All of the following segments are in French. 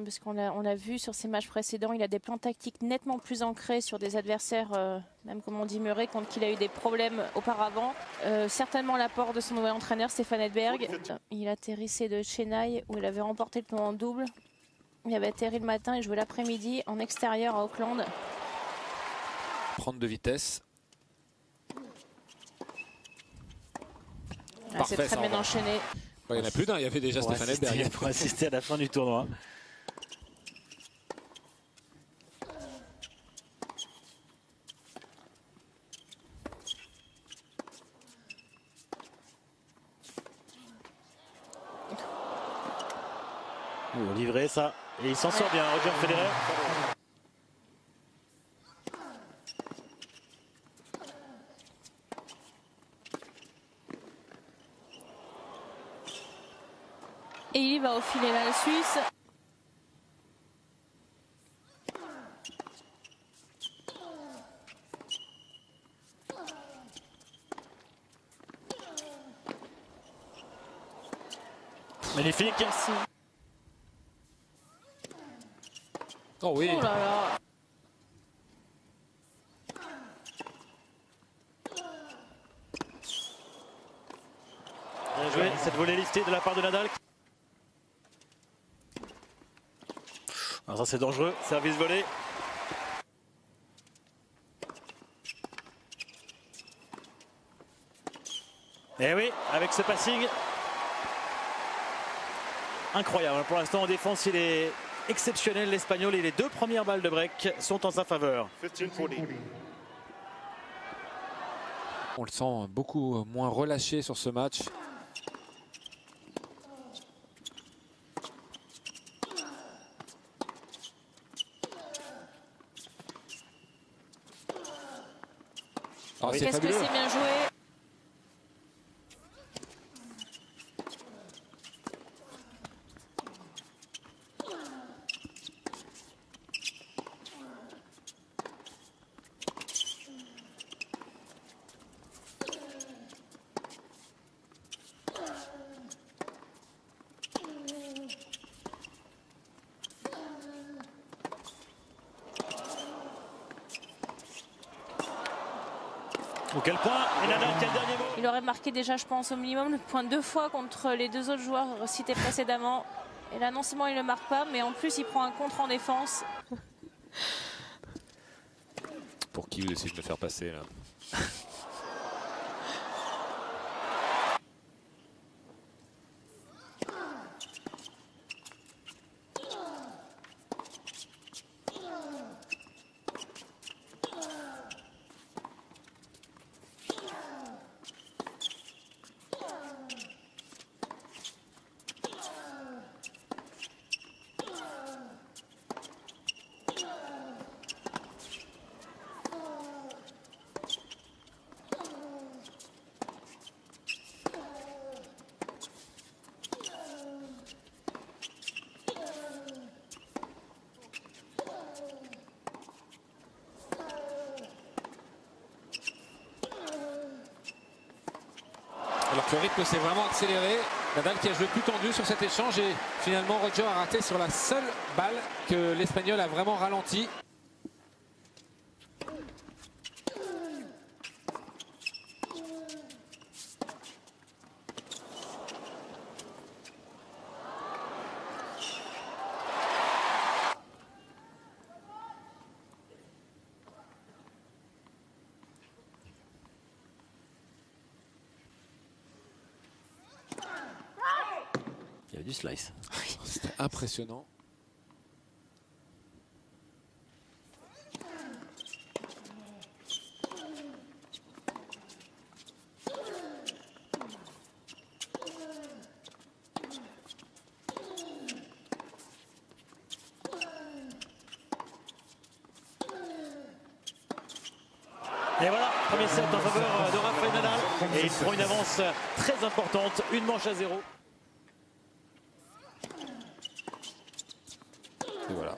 Parce on l'a vu sur ses matchs précédents, il a des plans tactiques nettement plus ancrés sur des adversaires, même comme on dit Murray, contre qui il a eu des problèmes auparavant. Certainement l'apport de son nouvel entraîneur Stefan Edberg. Il atterrissait de Chennai où il avait remporté le tournoi en double. Il avait atterri le matin et joué l'après-midi en extérieur à Auckland. Prendre de vitesse. C'est très bien enchaîné. Il n'y en a plus d'un, il y avait déjà Stefan Edberg. Pour assister à la fin du tournoi. Oh, livré ça. Et il s'en sort bien, Roger Federer. Et il va au filet là, le Suisse. Magnifique. Oh oui. Oh là là. Bien joué, cette volée listée de la part de Nadal. Alors ça c'est dangereux, service volé. Et oui, avec ce passing. Incroyable, pour l'instant en défense il est exceptionnel l'Espagnol et les deux premières balles de break sont en sa faveur. On le sent beaucoup moins relâché sur ce match. Oh, qu'est-ce que c'est bien joué. Ou quel point? Et Nadal, quel dernier mot? Il aurait marqué déjà, je pense, au minimum le point 2 fois contre les deux autres joueurs cités précédemment. Et là, non seulement il ne le marque pas, mais en plus, il prend un contre en défense. Pour qui vous essayez de me faire passer là? Alors que le rythme s'est vraiment accéléré. Nadal qui a joué plus tendu sur cet échange et finalement Roger a raté sur la seule balle que l'Espagnol a vraiment ralenti. Il y a du slice. C'était impressionnant. Et voilà, premier set en faveur de Rafael Nadal. Et il prend une avance très importante, une manche à 0. Et voilà.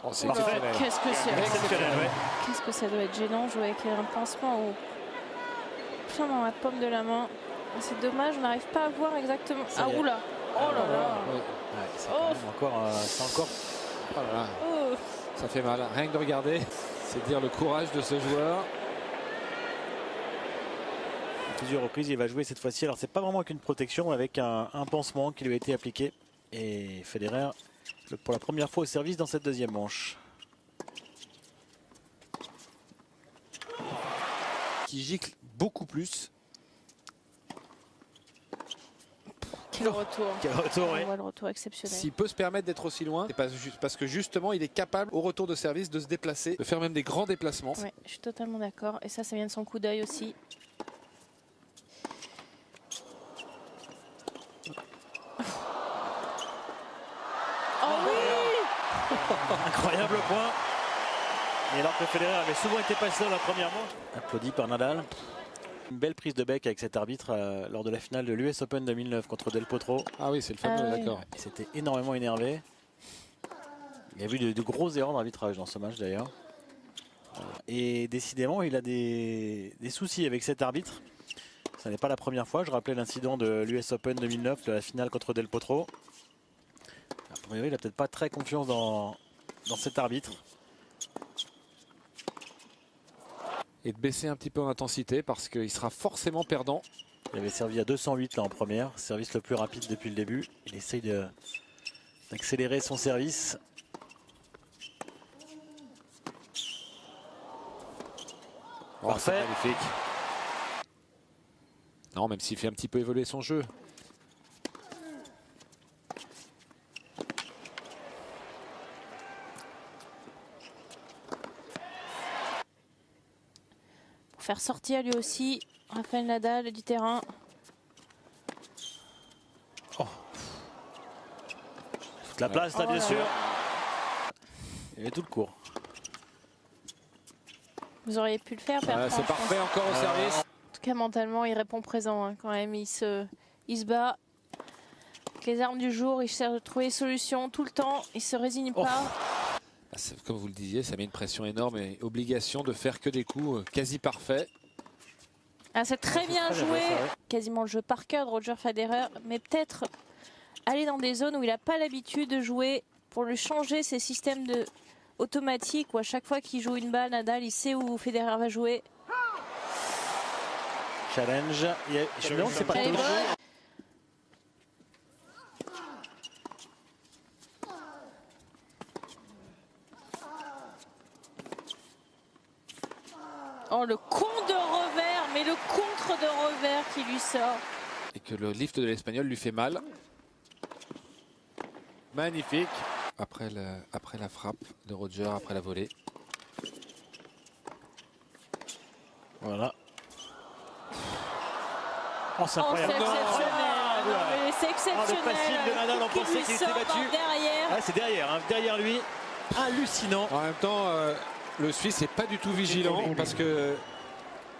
Oh, c'est Parfait. Qu'est-ce que c'est? Exceptionnel, ouais. Qu'est-ce que ça doit être gênant jouer avec un pansement plein dans la paume de la main. C'est dommage, on n'arrive pas à voir exactement. Ah oula. Oh là là. C'est encore. Oh là là. Ça fait mal. Rien que de regarder, c'est dire le courage de ce joueur. À plusieurs reprises, il va jouer cette fois-ci. Alors, c'est pas vraiment qu'une protection, avec un pansement qui lui a été appliqué. Et Federer, pour la première fois au service dans cette deuxième manche. Qui gicle beaucoup plus. Quel retour. Quel retour, oui. On voit le retour exceptionnel. S'il peut se permettre d'être aussi loin, c'est parce que justement, il est capable, au retour de service, de se déplacer, de faire même des grands déplacements. Oui, je suis totalement d'accord. Et ça vient de son coup d'œil aussi. Oh oui. Incroyable point. Et alors que Federer avait souvent été passé dans la première manche. Applaudi par Nadal. Une belle prise de bec avec cet arbitre lors de la finale de l'US Open 2009 contre Del Potro. Ah oui, c'est le fameux, oui. d'accord. Il s'était énormément énervé. Il y a eu de grosses erreurs d'arbitrage dans ce match d'ailleurs. Et décidément, il a des soucis avec cet arbitre. Ce n'est pas la première fois. Je rappelais l'incident de l'US Open 2009, de la finale contre Del Potro. A priori, il n'a peut-être pas très confiance dans cet arbitre. Et de baisser un petit peu en intensité parce qu'il sera forcément perdant. Il avait servi à 208 là en première. Service le plus rapide depuis le début. Il essaye d'accélérer son service. Oh, parfait. Magnifique. Non, même s'il fait un petit peu évoluer son jeu. Pour faire sortir lui aussi Rafael Nadal du terrain. Oh. Toute la place là, bien sûr. Il y avait tout le cours. Vous auriez pu le faire, Bertrand. C'est parfait, encore au service. En tout cas, mentalement, il répond présent hein, quand même. Il se bat. Avec les armes du jour, il cherche de trouver des solutions tout le temps. Il se résigne pas. Comme vous le disiez, ça met une pression énorme et obligation de faire que des coups quasi parfaits. Ah, c'est très bien joué. Quasiment le jeu par cœur de Roger Federer. Mais peut-être aller dans des zones où il n'a pas l'habitude de jouer pour lui changer ses systèmes automatiques où à chaque fois qu'il joue une balle, Nadal, il sait où Federer va jouer. Challenge. Non, c'est pas tout. Oh, le contre de revers, mais le contre de revers qui lui sort. Et que le lift de l'Espagnol lui fait mal. Magnifique. Après la frappe de Roger, après la volée. Voilà. Oh, c'est Oh, incroyable. c'est exceptionnel. C'est exceptionnel. Le passif de Nadal, on Qui pensait lui qu'il était sort battu. derrière. Ah, c'est derrière, hein, derrière lui. Hallucinant. En même temps, le Suisse n'est pas du tout vigilant parce que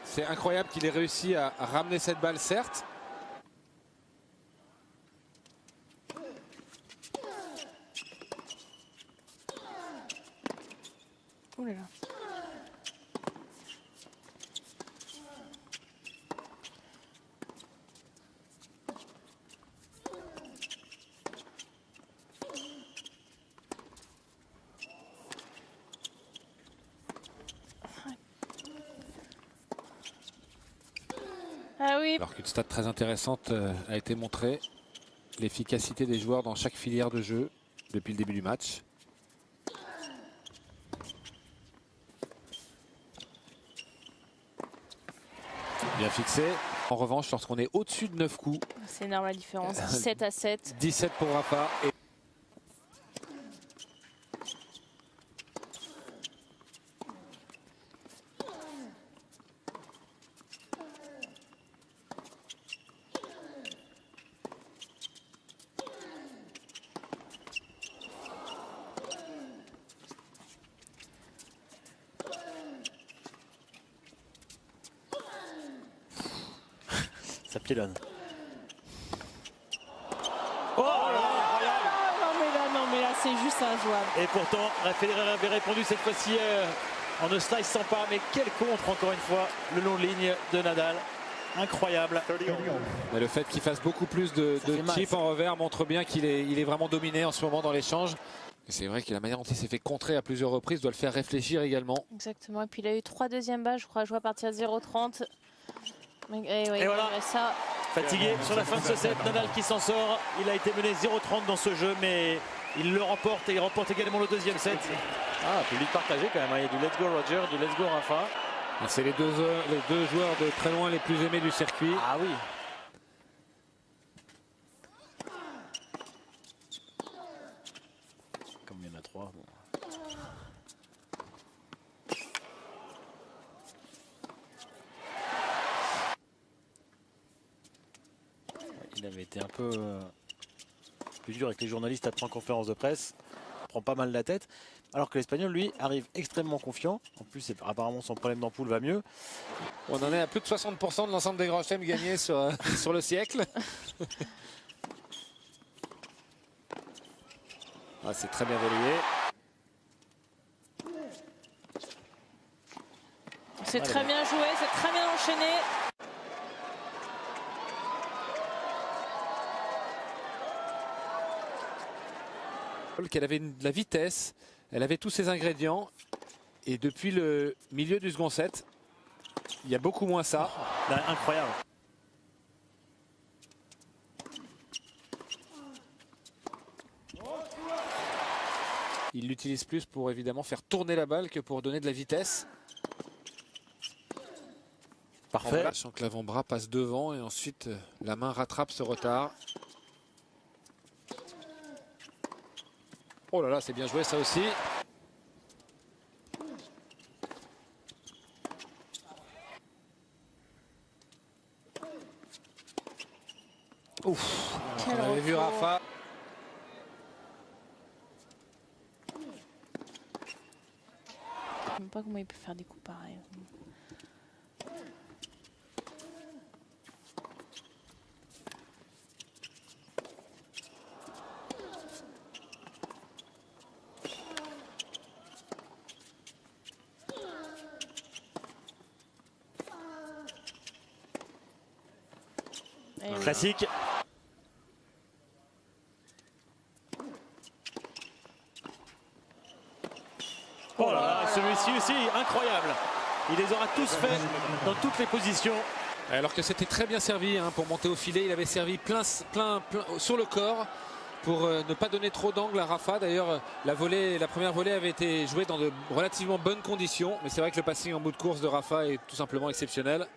c'est incroyable qu'il ait réussi à ramener cette balle, certes. Oh là là. Ah oui. Alors qu'une stat très intéressante a été montrée. L'efficacité des joueurs dans chaque filière de jeu depuis le début du match. Bien fixé. En revanche, lorsqu'on est au-dessus de 9 coups. C'est énorme la différence. 17-7. 17 pour Rafa. Et Ça pilonne. Oh non mais là c'est juste injouable. Et pourtant, Federer avait répondu cette fois-ci en ne sliceant pas, mais quel contre encore une fois le long de ligne de Nadal. Incroyable. Mais le fait qu'il fasse beaucoup plus de chips en revers montre bien qu'il est vraiment dominé en ce moment dans l'échange. Et c'est vrai que la manière dont il s'est fait contrer à plusieurs reprises doit le faire réfléchir également. Exactement. Et puis il a eu 3 deuxièmes balles, je crois, joué à partir de 0,30. Et voilà. Ça. Fatigué sur la fin de ce set, Nadal qui s'en sort. Il a été mené 0,30 dans ce jeu, mais il le remporte et il remporte également le deuxième set. Ah, public partagé quand même. Il y a du Let's Go Roger, du Let's Go Rafa. C'est les deux joueurs de très loin les plus aimés du circuit. Ah oui. Comme il y en a 3. Bon. Il avait été un peu plus dur avec les journalistes après en conférence de presse. Il prend pas mal la tête. Alors que l'Espagnol, lui, arrive extrêmement confiant. En plus, apparemment, son problème d'ampoule va mieux. On en est à plus de 60% de l'ensemble des grands chelems gagnés sur le siècle. Ah, c'est très bien verrouillé. C'est très bien joué, c'est très bien enchaîné. Qu'elle avait de la vitesse, elle avait tous ses ingrédients. Et depuis le milieu du second set, il y a beaucoup moins ça. Incroyable. Il l'utilise plus pour évidemment faire tourner la balle que pour donner de la vitesse. Parfait. Sachant que l'avant-bras passe devant et ensuite la main rattrape ce retard. Oh là là, c'est bien joué ça aussi. Ouf, on avait vu Rafa. Je ne sais même pas comment il peut faire des coups pareils. Classique. Oh là là, celui-ci aussi, incroyable. Il les aura tous faits dans toutes les positions. Alors que c'était très bien servi pour monter au filet. Il avait servi plein sur le corps pour ne pas donner trop d'angle à Rafa. D'ailleurs, la première volée avait été jouée dans de relativement bonnes conditions. Mais c'est vrai que le passing en bout de course de Rafa est tout simplement exceptionnel.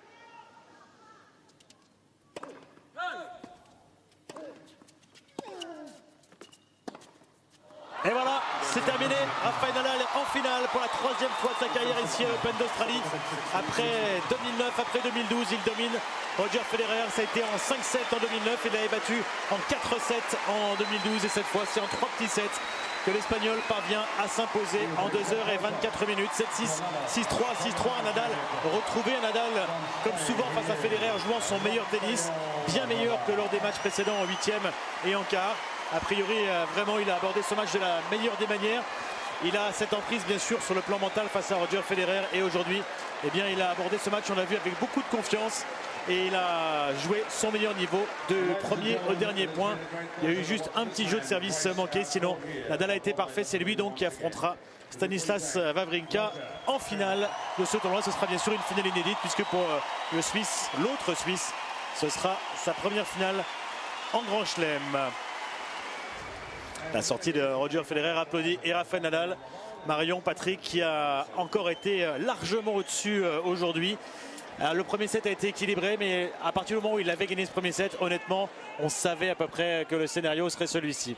Et voilà, c'est terminé. Rafael Nadal en finale pour la 3e fois de sa carrière ici à l'Open d'Australie. Après 2009, après 2012, il domine. Roger Federer, ça a été en 5-7 en 2009. Il l'avait battu en 4-7 en 2012. Et cette fois, c'est en 3 petits sets que l'Espagnol parvient à s'imposer en 2h24 minutes. 7-6, 6-3, 6-3. Nadal retrouvé. Nadal, comme souvent face à Federer, jouant son meilleur tennis. Bien meilleur que lors des matchs précédents en 8e et en quart. A priori, vraiment, il a abordé ce match de la meilleure des manières. Il a cette emprise, bien sûr, sur le plan mental face à Roger Federer. Et aujourd'hui, eh bien, il a abordé ce match, on l'a vu, avec beaucoup de confiance. Et il a joué son meilleur niveau de premier au dernier point. Il y a eu juste un petit jeu de service manqué. Sinon, Nadal a été parfait. C'est lui donc qui affrontera Stanislas Wawrinka en finale de ce tournoi. Ce sera bien sûr une finale inédite, puisque pour le Suisse, l'autre Suisse, ce sera sa première finale en Grand Chelem. La sortie de Roger Federer applaudit et Rafael Nadal. Marion, Patrick qui a encore été largement au-dessus aujourd'hui. Le premier set a été équilibré, mais à partir du moment où il avait gagné ce premier set, honnêtement, on savait à peu près que le scénario serait celui-ci.